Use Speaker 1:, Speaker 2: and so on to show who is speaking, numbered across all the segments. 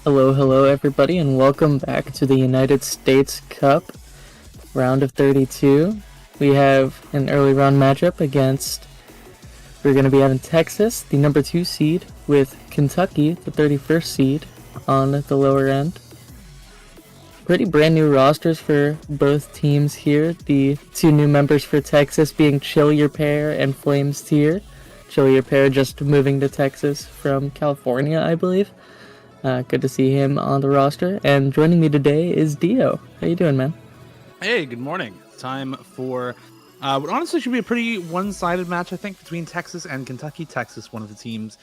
Speaker 1: Hello everybody, and welcome back to the United States Cup round of 32. We have an early round matchup we're going to be having Texas, the number 2 seed, with Kentucky, the 31st seed, on the lower end. Pretty brand new rosters for both teams here. The two new members for Texas being Chill Your Pair and Flames Tier. Chill Your Pair just moving to Texas from California, I believe. Good to see him on the roster. And joining me today is Dio. How you doing, man?
Speaker 2: Hey, good morning. Time for what honestly should be a pretty one-sided match, I think, between Texas and Kentucky. Texas, one of the teams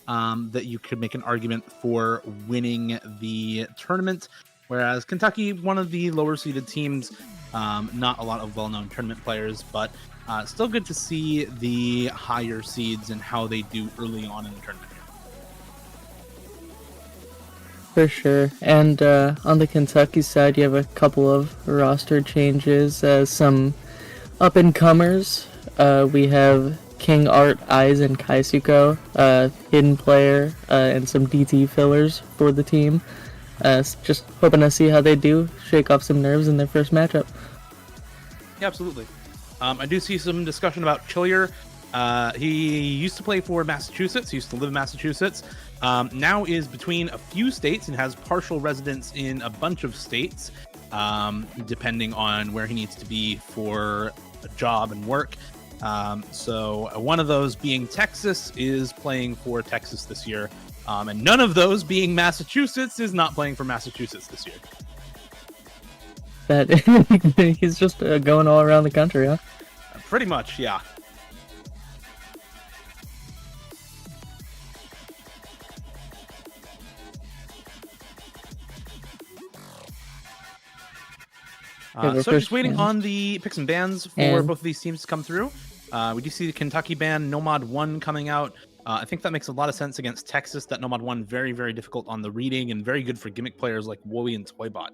Speaker 2: that you could make an argument for winning the tournament, whereas Kentucky, one of the lower-seeded teams. Not a lot of well-known tournament players, but still good to see the higher seeds and how they do early on in the tournament.
Speaker 1: For sure. And on the Kentucky side, you have a couple of roster changes. Some up-and-comers. We have King Art, Eyes, and Kaisuko, hidden player, and some DT fillers for the team. Just hoping to see how they do, shake off some nerves in their first matchup.
Speaker 2: Yeah, absolutely. I do see some discussion about Chillier. He used to play for Massachusetts. He used to live in Massachusetts. Now is between a few states and has partial residence in a bunch of states, depending on where he needs to be for a job and work. So one of those being Texas is playing for Texas this year. And none of those being Massachusetts is not playing for Massachusetts this year.
Speaker 1: That he's just going all around the country, huh?
Speaker 2: Pretty much, yeah. So just waiting on the picks and bans for both of these teams to come through. We do see the Kentucky ban, Nomad 1 coming out. I think that makes a lot of sense against Texas. That Nomad 1 very, very difficult on the reading and very good for gimmick players like Wowie and Toybot.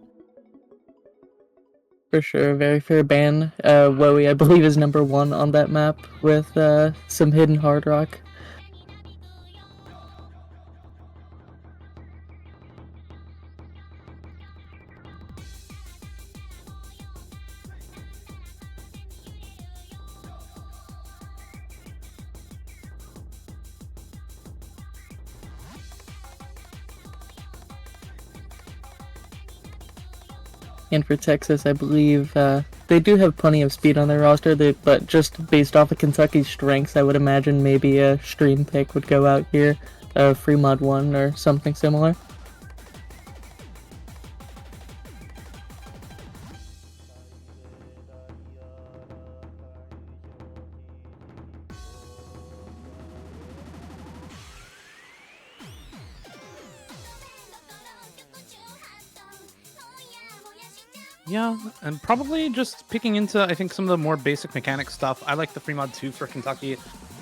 Speaker 1: For sure, very fair ban. Wowie, I believe, is number 1 on that map with some hidden hard rock. And for Texas, I believe they do have plenty of speed on their roster, but just based off of Kentucky's strengths, I would imagine maybe a stream pick would go out here, free mod 1 or something similar.
Speaker 2: Yeah, and probably just picking into, I think, some of the more basic mechanics stuff. I like the free mod 2 for Kentucky.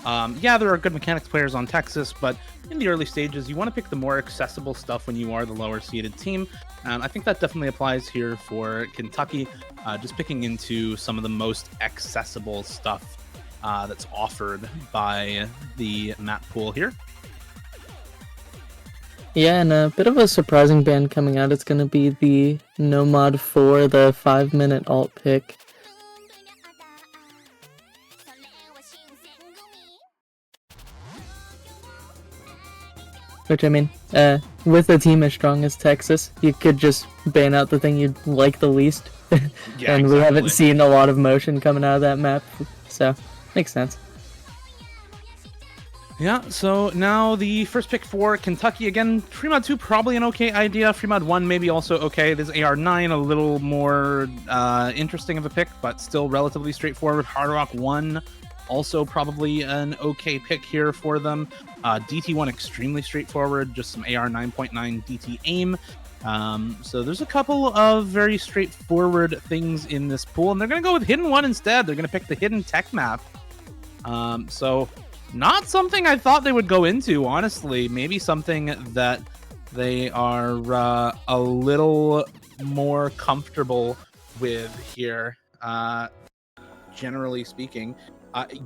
Speaker 2: Yeah, there are good mechanics players on Texas, but in the early stages, you want to pick the more accessible stuff when you are the lower seeded team. And I think that definitely applies here for Kentucky, just picking into some of the most accessible stuff that's offered by the map pool here.
Speaker 1: Yeah, and a bit of a surprising ban coming out. It's going to be the Nomad 4, the 5-minute alt pick. Which, I mean, with a team as strong as Texas, you could just ban out the thing you'd like the least.
Speaker 2: Yeah,
Speaker 1: and
Speaker 2: exactly.
Speaker 1: We haven't seen a lot of motion coming out of that map, so makes sense.
Speaker 2: Yeah, so now the first pick for Kentucky. Again, free mod 2 probably an okay idea. Free mod 1 maybe also okay. This AR9 a little more interesting of a pick, but still relatively straightforward. Hard Rock 1 also probably an okay pick here for them. DT1 extremely straightforward, just some AR 9.9 DT aim. So there's a couple of very straightforward things in this pool, and they're going to go with Hidden 1 instead. They're going to pick the Hidden Tech map. So not something I thought they would go into, honestly. Maybe something that they are a little more comfortable with here, generally speaking.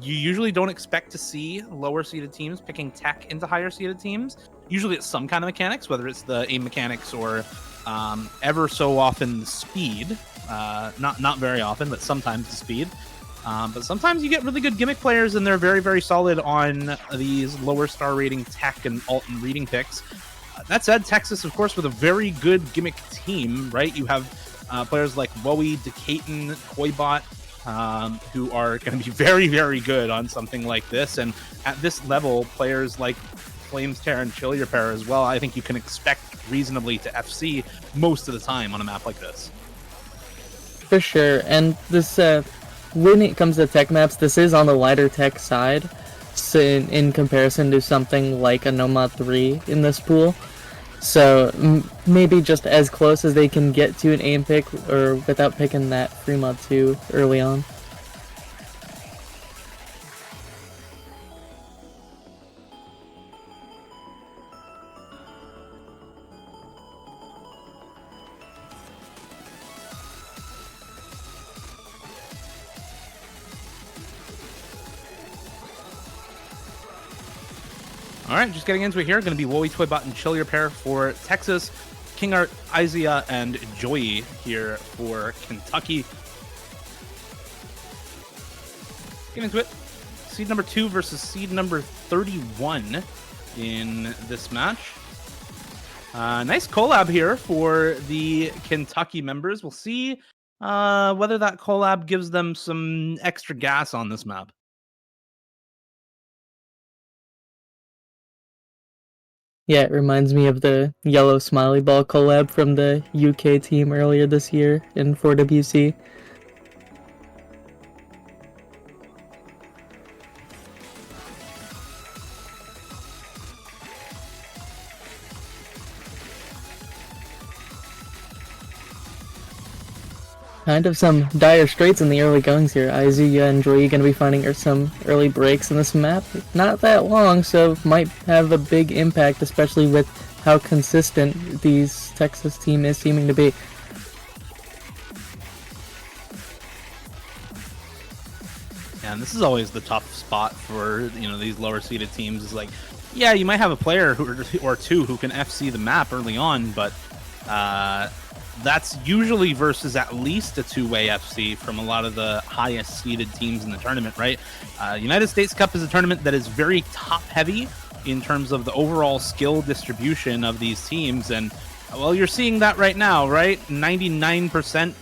Speaker 2: You usually don't expect to see lower seeded teams picking tech into higher seeded teams. Usually it's some kind of mechanics, whether it's the aim mechanics or ever so often the speed. Not very often, but sometimes the speed. But sometimes you get really good gimmick players, and they're very, very solid on these lower star rating tech and alt and reading picks. That said, Texas, of course, with a very good gimmick team, right? You have players like Wowie, Decaton, Toybot, who are going to be very, very good on something like this. And at this level, players like Flames Tear and Chill Your Pair as well, I think you can expect reasonably to FC most of the time on a map like this.
Speaker 1: For sure, and this when it comes to tech maps, this is on the lighter tech side, so in comparison to something like a Nomad 3 in this pool. So maybe just as close as they can get to an aim pick, or without picking that free mod 2 early on.
Speaker 2: All right, just getting into it here. Going to be Wowie, Toybot, and Chill Your Pair for Texas. Kingart, Izia, and Joey here for Kentucky. Get into it. Seed number 2 versus seed number 31 in this match. Nice collab here for the Kentucky members. We'll see whether that collab gives them some extra gas on this map.
Speaker 1: Yeah, it reminds me of the yellow smiley ball collab from the UK team earlier this year in 4WC. Kind of some dire straits in the early goings here. Izuya and Joy going to be finding some early breaks in this map. Not that long, so might have a big impact, especially with how consistent these Texas team is seeming to be.
Speaker 2: And this is always the tough spot for these lower seeded teams. Is like, yeah, you might have a player or two who can FC the map early on, but that's usually versus at least a two-way FC from a lot of the highest seeded teams in the tournament, right? United States Cup is a tournament that is very top-heavy in terms of the overall skill distribution of these teams, and well, you're seeing that right now, right? 99%,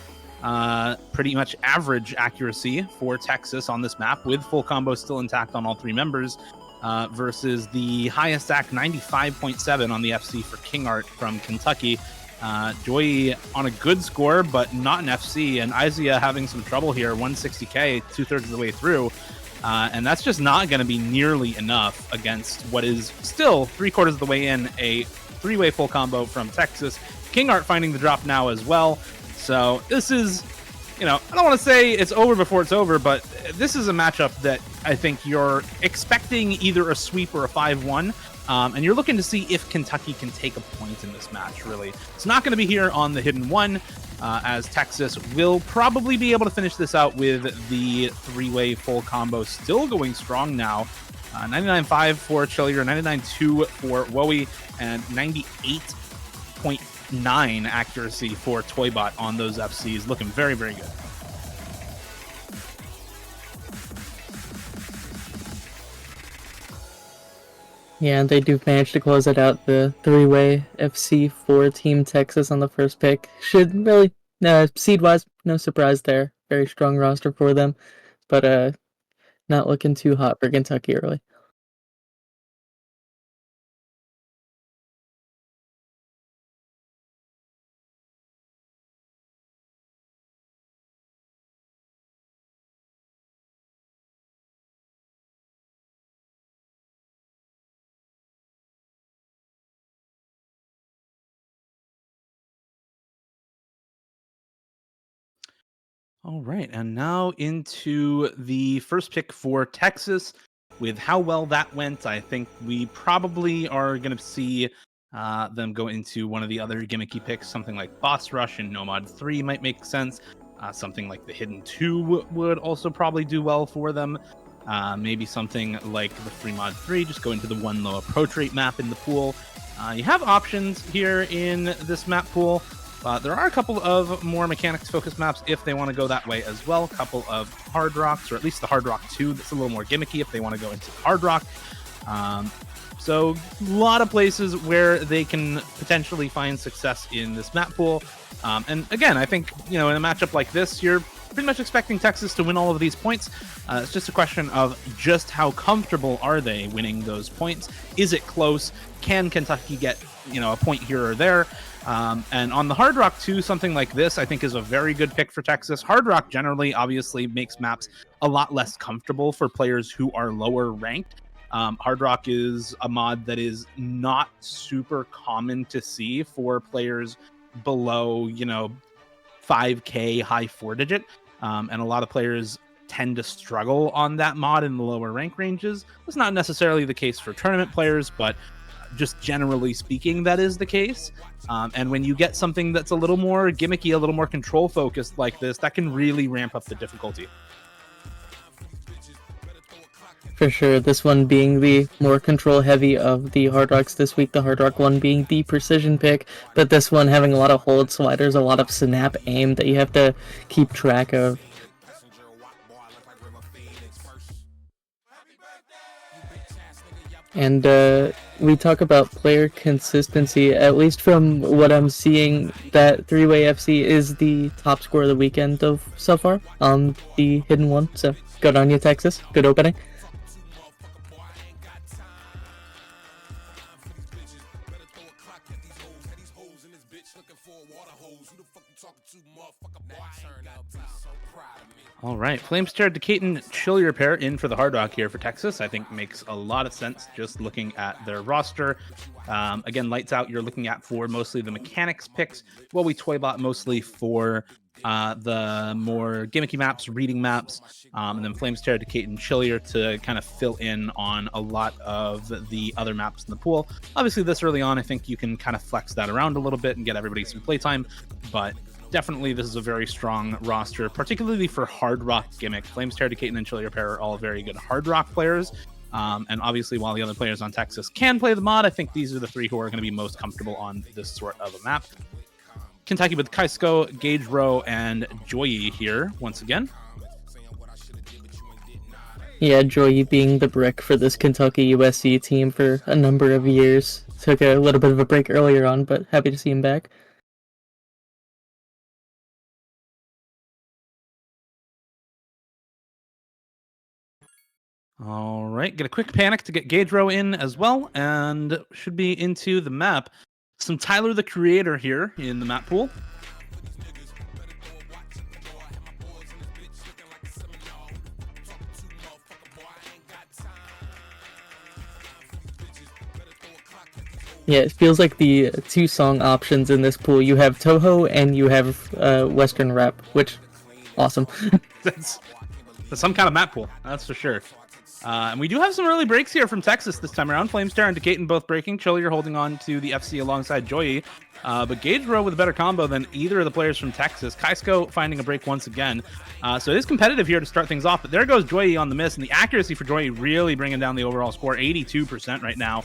Speaker 2: pretty much average accuracy for Texas on this map, with full combo still intact on all three members, versus the highest act 95.7 on the FC for Kingart from Kentucky. Joy on a good score, but not an FC, and Izia having some trouble here, 160k, 2/3 of the way through, and that's just not going to be nearly enough against what is still 3/4 of the way in a three-way full combo from Texas. Kingart finding the drop now as well, so this is, I don't want to say it's over before it's over, but this is a matchup that I think you're expecting either a sweep or a 5-1. And you're looking to see if Kentucky can take a point in this match, really. It's not going to be here on the Hidden One, as Texas will probably be able to finish this out with the three-way full combo still going strong now. 99.5 for Chillier, 99.2 for Wowie, and 98.9 accuracy for Toybot on those FCs. Looking very, very good.
Speaker 1: Yeah, and they do manage to close it out, the three-way FC for Team Texas on the first pick. Should really, seed-wise, no surprise there. Very strong roster for them, but not looking too hot for Kentucky early.
Speaker 2: All right, and now into the first pick for Texas. With how well that went, I think we probably are going to see them go into one of the other gimmicky picks. Something like Boss Rush and Nomad 3 might make sense. Something like the Hidden 2 would also probably do well for them. Maybe something like the free mod 3, just go into the one low approach rate map in the pool. You have options here in this map pool. There are a couple of more mechanics focused maps if they want to go that way as well. A couple of hard rocks, or at least the hard rock 2 that's a little more gimmicky if they want to go into hard rock. So a lot of places where they can potentially find success in this map pool. And again, I think, in a matchup like this, you're pretty much expecting Texas to win all of these points. It's just a question of just how comfortable are they winning those points. Is it close? Can Kentucky get, a point here or there? And on the Hard Rock 2, something like this, I think, is a very good pick for Texas. Hard Rock generally, obviously, makes maps a lot less comfortable for players who are lower ranked. Hard Rock is a mod that is not super common to see for players below, 5K high 4-digit. And a lot of players tend to struggle on that mod in the lower rank ranges. That's not necessarily the case for tournament players, but just generally speaking, that is the case. And when you get something that's a little more gimmicky, a little more control focused like this, that can really ramp up the difficulty.
Speaker 1: For sure, this one being the more control heavy of the Hard Rocks this week, the Hard Rock one being the precision pick, but this one having a lot of hold sliders, a lot of snap aim that you have to keep track of. And we talk about player consistency, at least from what I'm seeing, that three-way FC is the top score of the weekend so far on the hidden one. So good on you, Texas. Good opening.
Speaker 2: All right, Flamestar, Decatur, Chill Your Pair in for the Hard Rock here for Texas. I think makes a lot of sense just looking at their roster. Again, Lights Out you're looking at for mostly the mechanics picks, while we Toybot mostly for the more gimmicky maps, reading maps, and then Flamestar, Decatur, and Chillier to kind of fill in on a lot of the other maps in the pool. Obviously, this early on, I think you can kind of flex that around a little bit and get everybody some playtime, but definitely this is a very strong roster, particularly for hard rock gimmick. Flamestar, Decatur, and Chillier Pair are all very good hard rock players. And obviously, while the other players on Texas can play the mod, I think these are the three who are going to be most comfortable on this sort of a map. Kentucky with Kaisko, Gage Rowe, and Joyi here once again.
Speaker 1: Yeah, Joyi being the brick for this Kentucky USC team for a number of years. Took a little bit of a break earlier on, but happy to see him back.
Speaker 2: All right, get a quick panic to get Gage Rowe in as well, and should be into the map. Some Tyler the Creator here in the map pool.
Speaker 1: Yeah, it feels like the two song options in this pool. You have Toho and you have Western Rap, which, awesome.
Speaker 2: That's some kind of map pool, that's for sure. And we do have some early breaks here from Texas this time around. Flamestar and Decatur both breaking. Chillier holding on to the FC alongside Joyi. But Gage Rowe with a better combo than either of the players from Texas. Kaisko finding a break once again. So it is competitive here to start things off. But there goes Joyi on the miss. And the accuracy for Joyi really bringing down the overall score. 82% right now.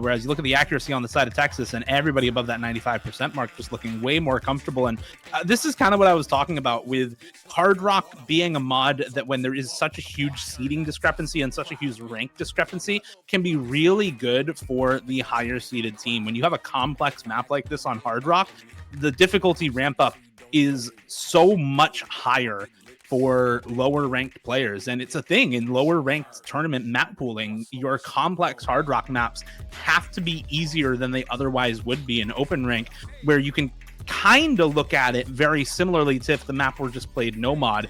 Speaker 2: Whereas you look at the accuracy on the side of Texas and everybody above that 95% mark just looking way more comfortable. And this is kind of what I was talking about with Hard Rock being a mod that when there is such a huge seeding discrepancy and such a huge rank discrepancy can be really good for the higher seeded team. When you have a complex map like this on Hard Rock, the difficulty ramp up is so much higher for lower ranked players, and it's a thing in lower ranked tournament map pooling. Your complex hard rock maps have to be easier than they otherwise would be in open rank, where you can kind of look at it very similarly to if the map were just played no mod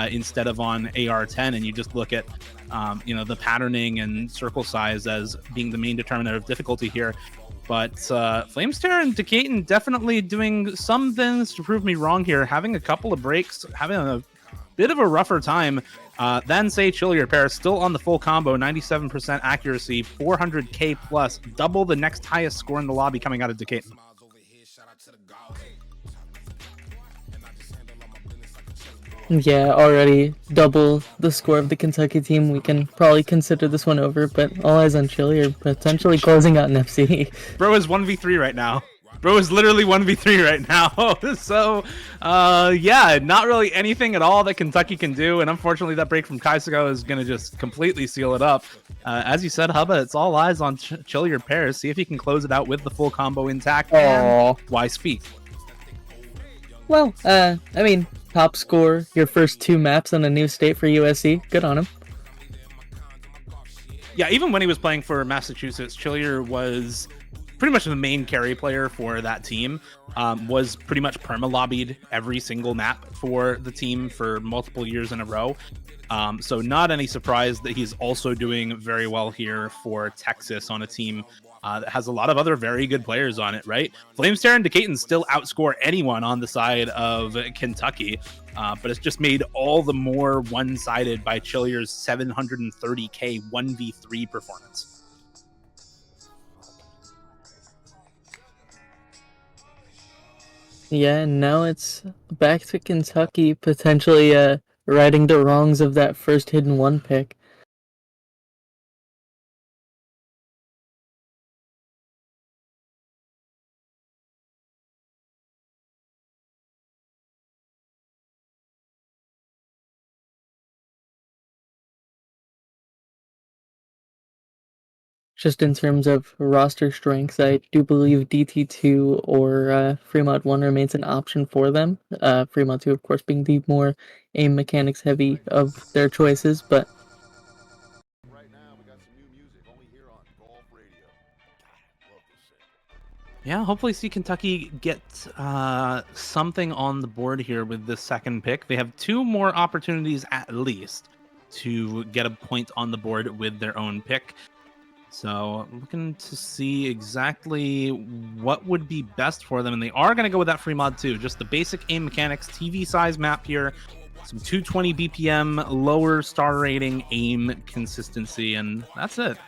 Speaker 2: instead of on AR10, and you just look at the patterning and circle size as being the main determinant of difficulty here. But Flamestar and Decatur definitely doing some things to prove me wrong here, having a couple of breaks, having a bit of a rougher time than say Chillier Pair, still on the full combo, 97% accuracy, 400k plus, double the next highest score in the lobby coming out of Decatur.
Speaker 1: Yeah, already double the score of the Kentucky team. We can probably consider this one over, but all eyes on Chile are potentially closing out an FC.
Speaker 2: Bro is 1v3 right now. Bro is literally 1v3 right now. So, yeah, not really anything at all that Kentucky can do. And unfortunately, that break from Kaisugo is going to just completely seal it up. As you said, Hubba, it's all eyes on Chile or Paris. See if he can close it out with the full combo intact. And why speak?
Speaker 1: Well, I mean, top score, your first 2 maps on a new state for USC. Good on him.
Speaker 2: Yeah, even when he was playing for Massachusetts, Chillier was pretty much the main carry player for that team. Was pretty much perma-lobbied every single map for the team for multiple years in a row. So not any surprise that he's also doing very well here for Texas on a team that has a lot of other very good players on it, right? Flamestare and Decatur still outscore anyone on the side of Kentucky, but it's just made all the more one-sided by Chillier's 730k 1v3 performance.
Speaker 1: Yeah, and now it's back to Kentucky, potentially righting the wrongs of that first hidden 1 pick. Just in terms of roster strengths, I do believe DT2 or Fremont 1 remains an option for them. Fremont 2, of course, being the more aim mechanics heavy of their choices, but
Speaker 3: Right now, we got some new music only here on Golf Radio. God, love this shit.
Speaker 2: Yeah, hopefully see Kentucky get something on the board here with this second pick. They have 2 more opportunities at least to get a point on the board with their own pick. So looking to see exactly what would be best for them. And they are going to go with that free mod too. Just the basic aim mechanics, TV size map here, some 220 BPM, lower star rating, aim consistency, and that's it.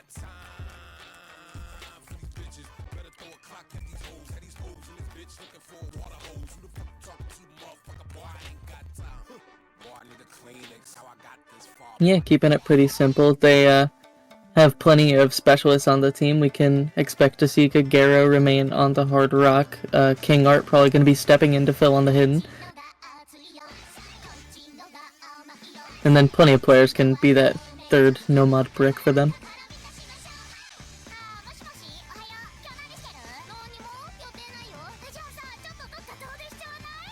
Speaker 1: yeah, keeping it pretty simple. They have plenty of specialists on the team. We can expect to see Kagero remain on the hard rock. King Art probably going to be stepping in to fill on the hidden. And then plenty of players can be that third no-mod brick for them.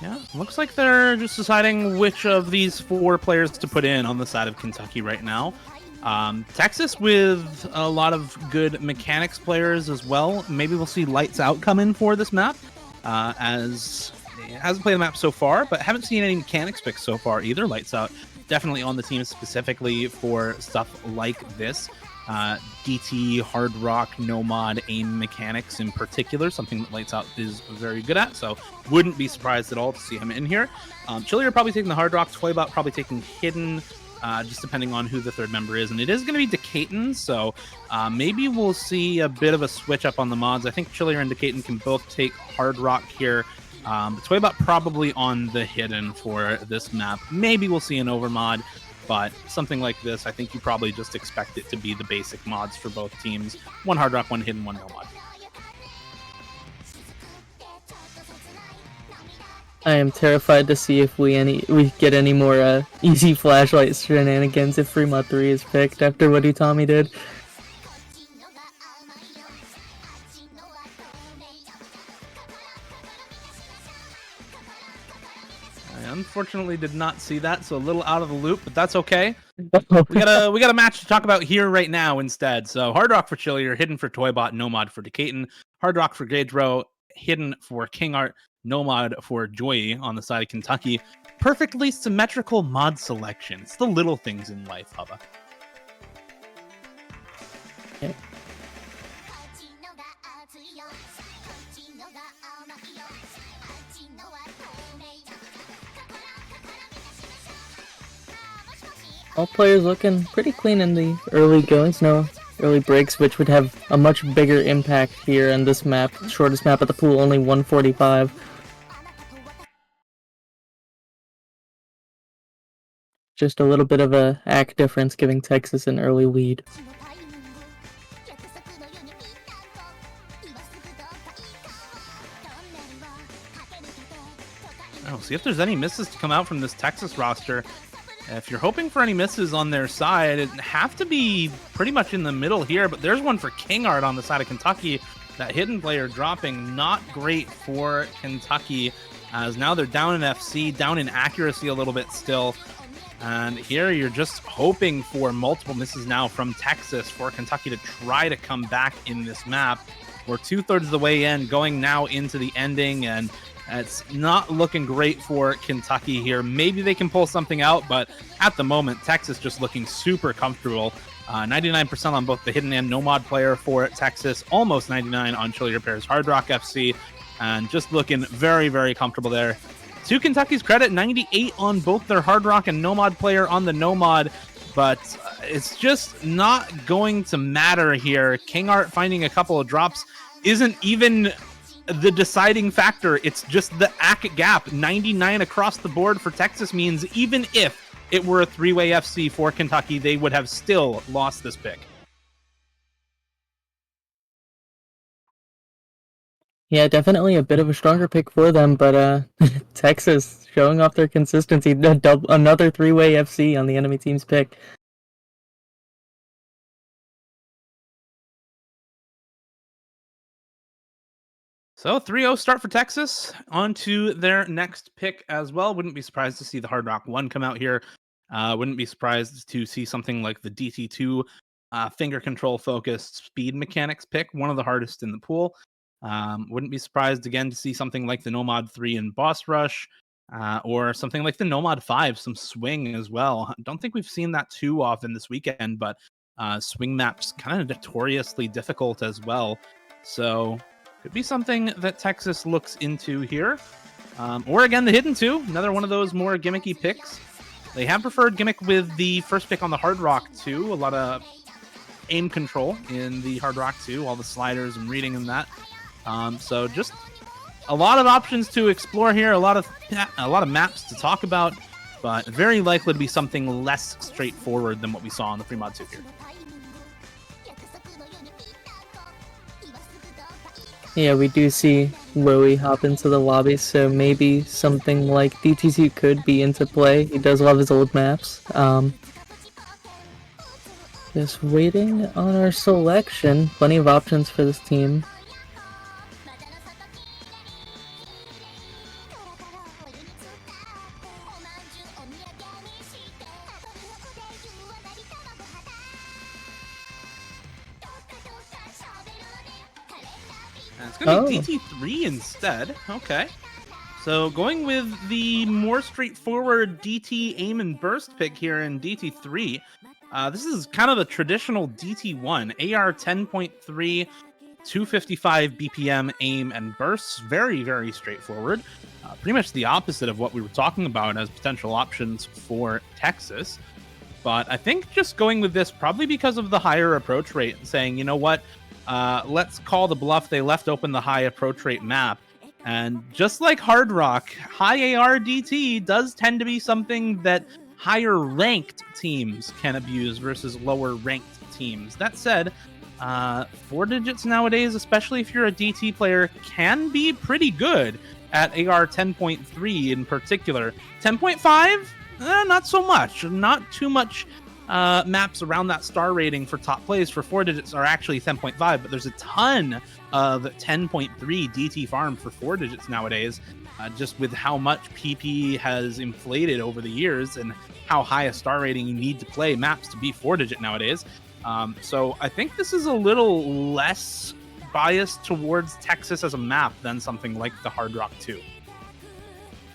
Speaker 2: Yeah, looks like they're just deciding which of these 4 players to put in on the side of Kentucky right now. Texas with a lot of good mechanics players as well. Maybe we'll see Lights Out come in for this map, as it hasn't played the map so far, but haven't seen any mechanics picks so far either. Lights Out definitely on the team specifically for stuff like this. DT, hard rock, no mod, aim mechanics in particular, something that Lights Out is very good at, so wouldn't be surprised at all to see him in here. Chillier probably taking the hard rock, Toybot probably taking hidden, just depending on who the third member is. And it is going to be Decatur, so maybe we'll see a bit of a switch up on the mods. I think Chillier and Decatur can both take hard rock here. But Toybot probably on the hidden for this map. Maybe we'll see an overmod, but something like this, I think you probably just expect it to be the basic mods for both teams. 1 hard rock, 1 hidden, 1 no mod.
Speaker 1: I am terrified to see if we get any more easy flashlight shenanigans if Fremont 3 is picked after what Utami did.
Speaker 2: I unfortunately did not see that, so a little out of the loop, but that's okay. we got a match to talk about here right now instead. So hard rock for Chillier, hidden for Toybot, no mod for Decatur. Hard rock for Gadro, hidden for King Art, no mod for Joy on the side of Kentucky. Perfectly symmetrical mod selection. It's the little things in life, Hubba.
Speaker 1: Okay. All players looking pretty clean in the early goings, no early breaks, which would have a much bigger impact here in this map. Shortest map of the pool, only 145. Just a little bit of a act difference, giving Texas an early lead.
Speaker 2: Oh, see if there's any misses to come out from this Texas roster. If you're hoping for any misses on their side, it'd have to be pretty much in the middle here, but there's one for Kingart on the side of Kentucky. That hidden player dropping, not great for Kentucky, as now they're down in FC, down in accuracy a little bit still. And here you're just hoping for multiple misses now from Texas for Kentucky to try to come back in this map. We're 2/3 of the way in, going now into the ending, and it's not looking great for Kentucky here. Maybe they can pull something out, but at the moment, Texas just looking super comfortable. 99% on both the hidden and no mod player for Texas, almost 99 on Chili Repair's Hard Rock FC, and just looking very, very comfortable there. To Kentucky's credit, 98 on both their Hard Rock and no mod player on the no mod, but it's just not going to matter here. Kingart finding a couple of drops isn't even the deciding factor. It's just the ACK gap. 99 across the board for Texas means even if it were a three-way FC for Kentucky, they would have still lost this pick.
Speaker 1: Yeah, definitely a bit of a stronger pick for them, but Texas showing off their consistency. Another three-way FC on the enemy team's pick.
Speaker 2: So 3-0 start for Texas. On to their next pick as well. Wouldn't be surprised to see the Hard Rock 1 come out here. Wouldn't be surprised to see something like the DT2 finger control focused speed mechanics pick, one of the hardest in the pool. Wouldn't be surprised again to see something like the Nomad 3 in Boss Rush, or something like the Nomad 5, some swing as well. Don't think we've seen that too often this weekend, but swing maps kind of notoriously difficult as well. So could be something that Texas looks into here. Or again, the Hidden 2, another one of those more gimmicky picks. They have preferred gimmick with the first pick on the Hard Rock 2. A lot of aim control in the Hard Rock 2, all the sliders and reading and that. So just a lot of options to explore here, a lot of maps to talk about, but very likely to be something less straightforward than what we saw on the Free Mod 2 here.
Speaker 1: Yeah, we do see Louie hop into the lobby, so maybe something like DTC could be into play. He does love his old maps. Just waiting on our selection. Plenty of options for this team.
Speaker 2: It's going to be DT3 instead. Okay. So going with the more straightforward DT aim and burst pick here in DT3. This is kind of a traditional DT1. AR 10.3, 255 BPM aim and bursts. Very, very straightforward. Pretty much the opposite of what we were talking about as potential options for Texas. But I think just going with this probably because of the higher approach rate and saying, you know what, let's call the bluff. They left open the high approach rate map. And just like Hard Rock, high AR DT does tend to be something that higher ranked teams can abuse versus lower ranked teams. That said, 4 digits nowadays, especially if you're a DT player, can be pretty good at AR 10.3 in particular. 10.5? Not so much. Not too much maps around that star rating for top plays for 4 digits are actually 10.5, but there's a ton of 10.3 DT farm for 4 digits nowadays, just with how much PP has inflated over the years and how high a star rating you need to play maps to be 4 digit nowadays. So I think this is a little less biased towards Texas as a map than something like the Hard Rock 2.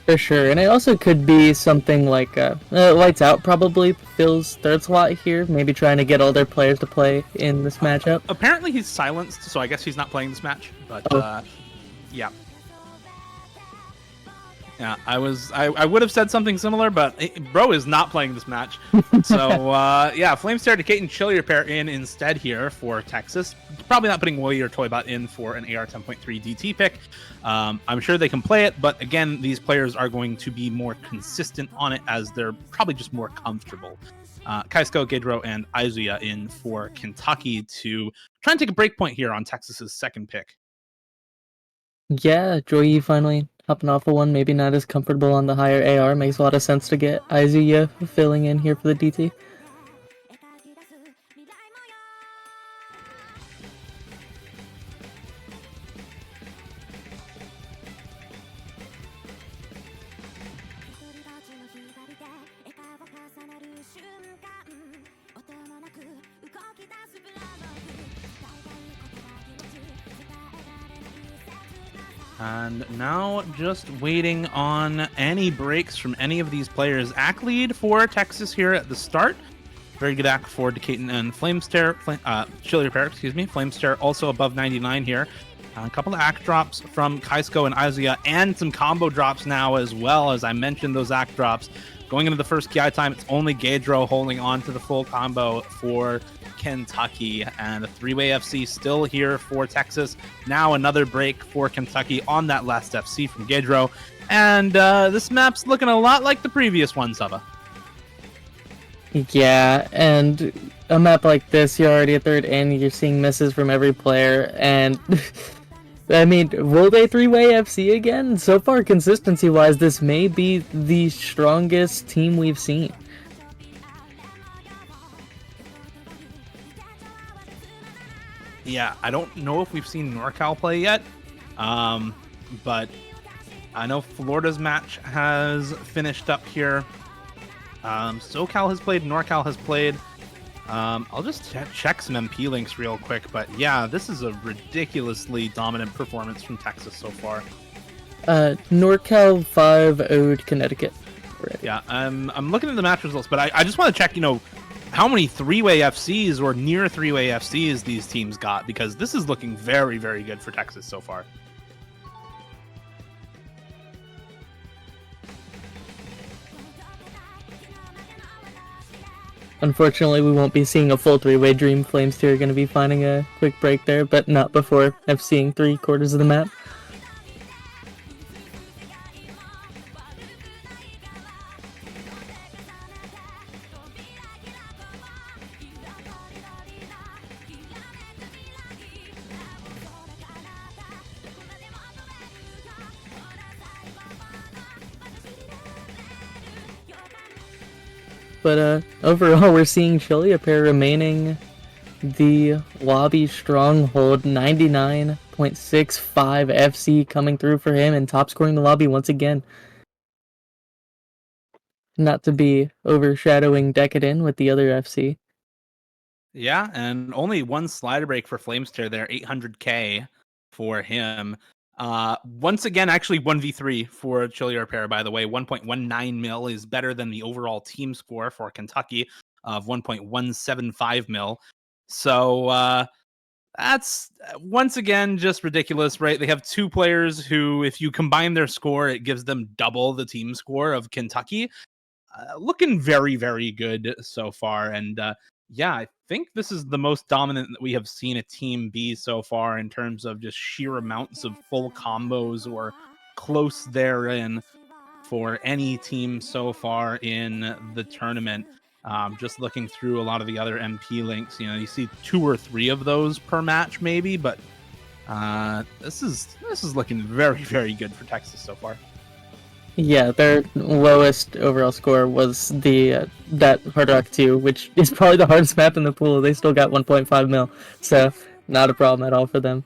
Speaker 1: For sure, and it also could be something like Lights Out probably fills third slot here, maybe trying to get all their players to play in this matchup.
Speaker 2: Apparently he's silenced, so I guess he's not playing this match, but yeah. Yeah, I would have said something similar, but bro is not playing this match. So yeah, Flamestare, Decate, and Chill Repair in instead here for Texas. Probably not putting Warrior Toybot in for an AR 10.3 DT pick. I'm sure they can play it, but again, these players are going to be more consistent on it as they're probably just more comfortable. Kaisko, Gedro, and Izuya in for Kentucky to try and take a break point here on Texas's second pick.
Speaker 1: Yeah, Joy finally hopping off of one, maybe not as comfortable on the higher AR. Makes a lot of sense to get Izuya filling in here for the DT.
Speaker 2: And now just waiting on any breaks from any of these players. Ack lead for Texas here at the start. Very good ack for Decaton and Flamestare. Chill Repair, excuse me. Flamestare also above 99 here. A couple of ack drops from Kaisko and Izuya, and some combo drops now as well. As I mentioned, those ack drops. Going into the first KI time, it's only Gedro holding on to the full combo for Kentucky, and a three-way FC still here for Texas. Now another break for Kentucky on that last FC from Gedro, and this map's looking a lot like the previous one, Saba.
Speaker 1: Yeah, and a map like this, you're already a third in, you're seeing misses from every player, and I mean, will they three-way FC again? So far, consistency-wise, this may be the strongest team we've seen.
Speaker 2: Yeah, I don't know if we've seen NorCal play yet, but I know Florida's match has finished up here. SoCal has played, NorCal has played. I'll just check some MP links real quick, but yeah, this is a ridiculously dominant performance from Texas so far.
Speaker 1: NorCal 5-0'd Connecticut. Already.
Speaker 2: Yeah, I'm looking at the match results, but I just want to check, how many three-way FCs or near three-way FCs these teams got, because this is looking very, very good for Texas so far.
Speaker 1: Unfortunately, we won't be seeing a full three-way Dream. Flames here are going to be finding a quick break there, but not before FCing 3/4 of the map. But overall, we're seeing Chilia Pair remaining the lobby stronghold. 99.65 FC coming through for him and top scoring the lobby once again. Not to be overshadowing Decadent with the other FC.
Speaker 2: Yeah, and only one slider break for Flamestare there, 800k for him. Once again, actually 1v3 for Chili Repair, by the way. 1.19 mil is better than the overall team score for Kentucky of 1.175 mil. So that's once again just ridiculous, right? They have two players who, if you combine their score, it gives them double the team score of Kentucky. Looking very, very good so far. And yeah, I think this is the most dominant that we have seen a team be so far in terms of just sheer amounts of full combos or close therein for any team so far in the tournament. Just looking through a lot of the other MP links, you see 2 or 3 of those per match maybe, but this is looking very, very good for Texas so far.
Speaker 1: Yeah, their lowest overall score was that Hard Rock 2, which is probably the hardest map in the pool. They still got 1.5 mil, so not a problem at all for them.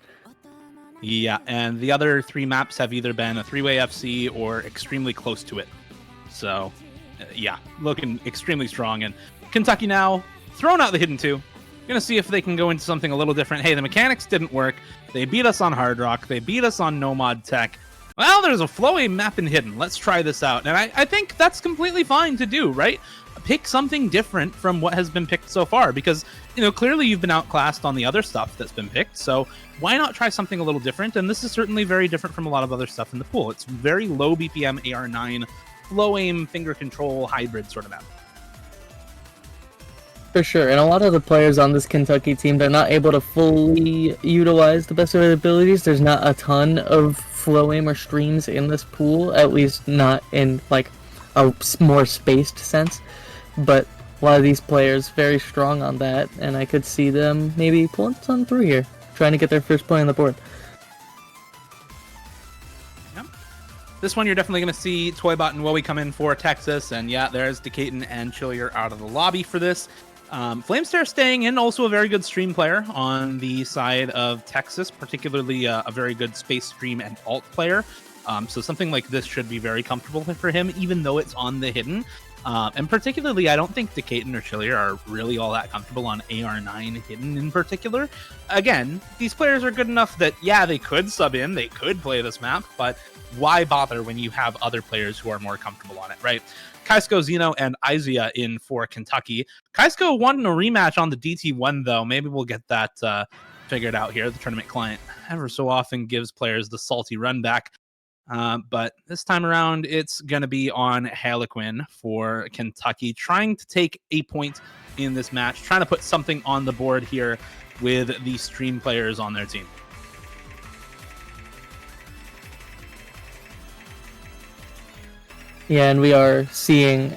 Speaker 2: Yeah, and the other 3 maps have either been a 3-way FC or extremely close to it. So, yeah, looking extremely strong. And Kentucky now throwing out the Hidden 2. Gonna see if they can go into something a little different. Hey, the mechanics didn't work. They beat us on Hard Rock. They beat us on Nomad Tech. Well, there's a flowy map in Hidden. Let's try this out. And I think that's completely fine to do, right? pick something different from what has been picked so far, because clearly you've been outclassed on the other stuff that's been picked, so why not try something a little different? And this is certainly very different from a lot of other stuff in the pool. It's very low BPM AR9 low aim finger control hybrid sort of map.
Speaker 1: For sure, and a lot of the players on this Kentucky team, they're not able to fully utilize the best of their abilities. There's not a ton of flow aim or streams in this pool, at least not in like a more spaced sense, but a lot of these players very strong on that, and I could see them maybe pulling some through here, trying to get their first point on the board.
Speaker 2: Yep. This one you're definitely going to see Toybot and Wowie come in for Texas, and yeah, there's Decaton and Chillier out of the lobby for this. Flamestar staying in, also a very good stream player on the side of Texas, particularly a very good space stream and alt player. So something like this should be very comfortable for him, even though it's on the hidden. And particularly, I don't think Decaton or Chillier are really all that comfortable on AR9 hidden in particular. Again, these players are good enough that, yeah, they could sub in, they could play this map, but why bother when you have other players who are more comfortable on it, right? Kaisko, Zeno, and Izia in for Kentucky. Kaisko won a rematch on the DT1, though. Maybe we'll get that figured out here. The tournament client ever so often gives players the salty run back. But this time around, it's going to be on Harlequin for Kentucky, trying to take a point in this match, trying to put something on the board here with the stream players on their team.
Speaker 1: Yeah, and we are seeing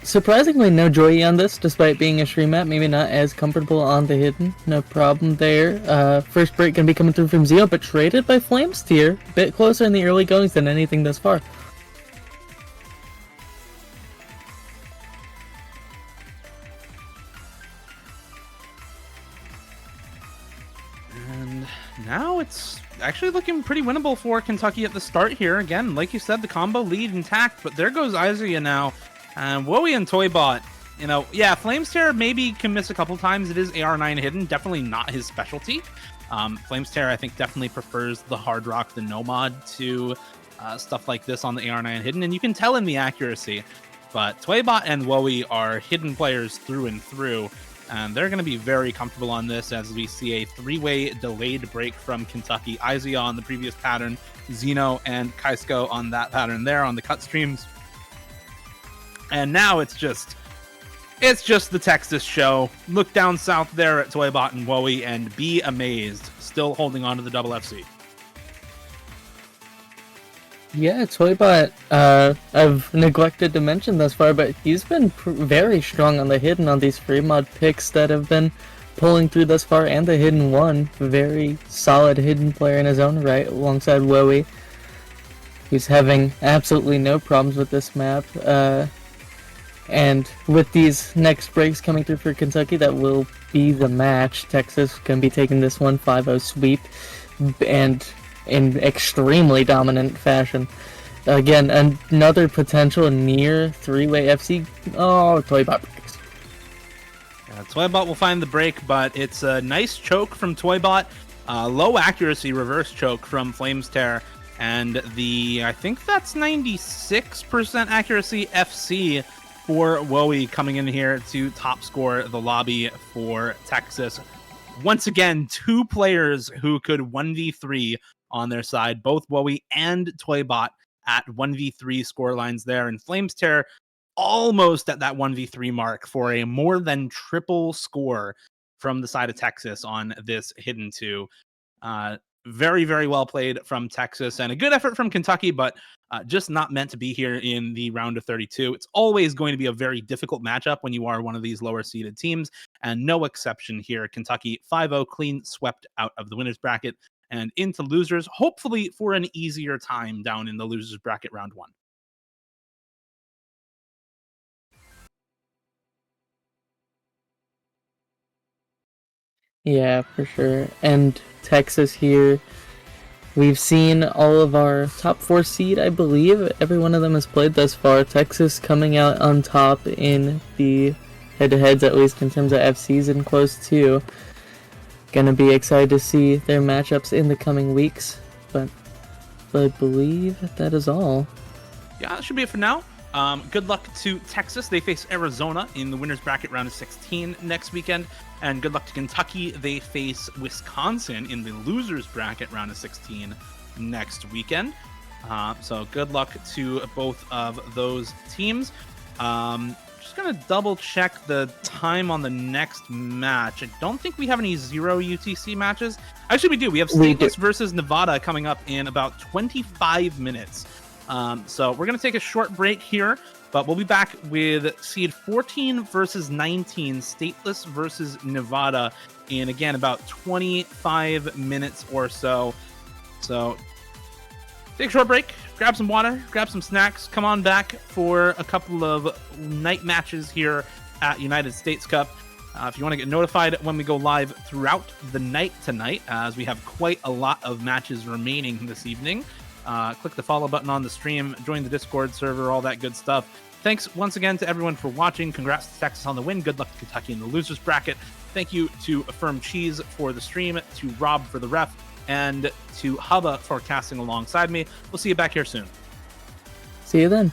Speaker 1: surprisingly no Joy on this, despite being a stream map. Maybe not as comfortable on the hidden. No problem there. First break going to be coming through from Zio, but traded by Flamesteer. A bit closer in the early goings than anything thus far.
Speaker 2: And now it's actually looking pretty winnable for Kentucky at the start here. Again, like you said, the combo lead intact, but there goes Izia now. And Wowie and Toybot, yeah, Flamesteer maybe can miss a couple times. It is AR9 hidden, definitely not his specialty. Flamesteer, I think, definitely prefers the hard rock, the no mod to stuff like this on the AR9 hidden, and you can tell in the accuracy. But Toybot and Wowie are hidden players through and through. And they're going to be very comfortable on this as we see a three-way delayed break from Kentucky. Izia on the previous pattern, Zeno and Kaisko on that pattern there on the cut streams. And now it's just the Texas show. Look down south there at Toybot and Wowie and be amazed. Still holding on to the double FC.
Speaker 1: Yeah, Toybot, I've neglected to mention thus far, but he's been very strong on the hidden on these free mod picks that have been pulling through thus far, and the hidden one. Very solid hidden player in his own right, alongside Wowie. He's having absolutely no problems with this map, and with these next breaks coming through for Kentucky, that will be the match. Texas can be taking this one 5-0 sweep, and in extremely dominant fashion. Again, another potential near three-way FC. Oh, Toybot breaks.
Speaker 2: Yeah, Toybot will find the break, but it's a nice choke from Toybot. Low accuracy reverse choke from Flamesteer. And I think that's 96% accuracy FC for Wowie coming in here to top score the lobby for Texas. Once again, two players who could 1v3 on their side, both Wowie and Toybot at 1v3 score lines there, and Flamesteer almost at that 1v3 mark for a more than triple score from the side of Texas on this hidden 2. Very, very well played from Texas, and a good effort from Kentucky, but just not meant to be here in the round of 32. It's always going to be a very difficult matchup when you are one of these lower seeded teams, and no exception here. Kentucky 5-0 clean swept out of the winners bracket and into losers, hopefully for an easier time down in the losers bracket round 1.
Speaker 1: Yeah, for sure. And Texas here, we've seen all of our top 4 seed, I believe. Every one of them has played thus far. Texas coming out on top in the head-to-heads, at least in terms of FCs and close 2. Gonna be excited to see their matchups in the coming weeks, but I believe that is all.
Speaker 2: Yeah, that should be it for now. Good luck to Texas. They face Arizona in the winner's bracket round of 16 next weekend. And good luck to Kentucky. They face Wisconsin in the loser's bracket round of 16 next weekend. So good luck to both of those teams. Just going to double check the time on the next match. I don't think we have any 0 UTC matches. Actually, we do. We have Stateless versus Nevada coming up in about 25 minutes. So we're going to take a short break here, but we'll be back with seed 14 versus 19, Stateless versus Nevada, in, again, about 25 minutes or so. So take a short break, grab some water, grab some snacks, come on back for a couple of night matches here at United States Cup. If you want to get notified when we go live throughout the night tonight, as we have quite a lot of matches remaining this evening, click the follow button on the stream, join the Discord server, all that good stuff. Thanks once again to everyone for watching. Congrats to Texas on the win. Good luck to Kentucky in the losers bracket. Thank you to Affirm Cheese for the stream, to Rob for the ref, and to Hubba for casting alongside me. We'll see you back here soon.
Speaker 1: See you then.